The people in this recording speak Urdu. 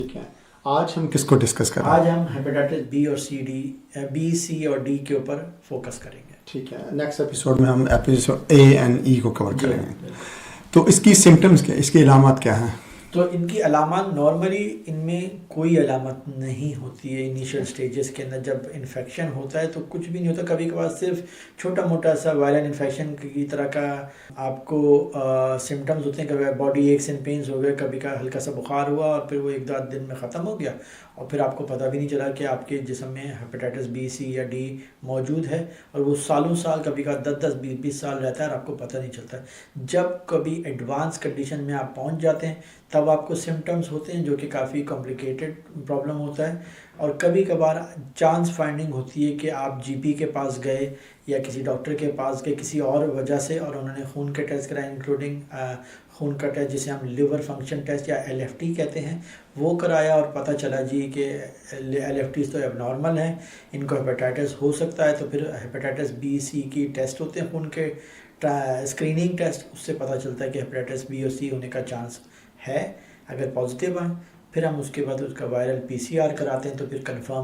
ٹھیک ہے، آج ہم کس کو ڈسکس کریں؟ آج ہم ہیپیٹائٹس بی اور سی اور ڈی کے اوپر فوکس کریں گے. ٹھیک ہے، نیکسٹ ایپیسوڈ میں ہم ایپیسوڈ اے اینڈ ای کو کور کریں گے. بالکل. تو اس کی سمٹمز کیا، اس کی علامات کیا ہیں؟ تو ان کی علامات نارملی ان میں کوئی علامت نہیں ہوتی ہے. انیشیل سٹیجز کے اندر جب انفیکشن ہوتا ہے تو کچھ بھی نہیں ہوتا. کبھی کبھار صرف چھوٹا موٹا سا وائرل انفیکشن کی طرح کا آپ کو سمٹمز ہوتے ہیں. کبھی باڈی ایکس اینڈ پینز ہو گئے، کبھی کا ہلکا سا بخار ہوا اور پھر وہ ایک دو دن میں ختم ہو گیا اور پھر آپ کو پتہ بھی نہیں چلا کہ آپ کے جسم میں ہیپیٹائٹس بی سی یا ڈی موجود ہے، اور وہ سالوں سال کبھی کا 10-20 سال رہتا ہے اور آپ کو پتہ نہیں چلتا. جب کبھی ایڈوانس کنڈیشن میں آپ پہنچ جاتے ہیں تب آپ کو سمٹمز ہوتے ہیں جو کہ کافی کمپلیکیٹڈ پرابلم ہوتا ہے. اور کبھی کبھار چانس فائنڈنگ ہوتی ہے کہ آپ جی پی کے پاس گئے یا کسی ڈاکٹر کے پاس گئے کسی اور وجہ سے، اور انہوں نے خون کے ٹیسٹ کرائے انکلوڈنگ خون کا ٹیسٹ جسے ہم لیور فنکشن ٹیسٹ یا ایل ایف ٹی کہتے ہیں، وہ کرایا اور پتہ چلا جی کہ ایل ایف ٹیز تو اب نارمل ہیں، ان کو ہیپیٹائٹس ہو سکتا ہے. تو پھر ہیپیٹائٹس بی سی کی ٹیسٹ ہوتے ہیں، خون کے اسکریننگ ٹیسٹ، اس سے پتہ چلتا ہے کہ ہیپیٹائٹس بی اور سی ہونے کا چانس ہے. اگر پازیٹیو آئیں پھر ہم اس کے بعد اس کا وائرل پی سی آر کراتے ہیں تو پھر کنفرم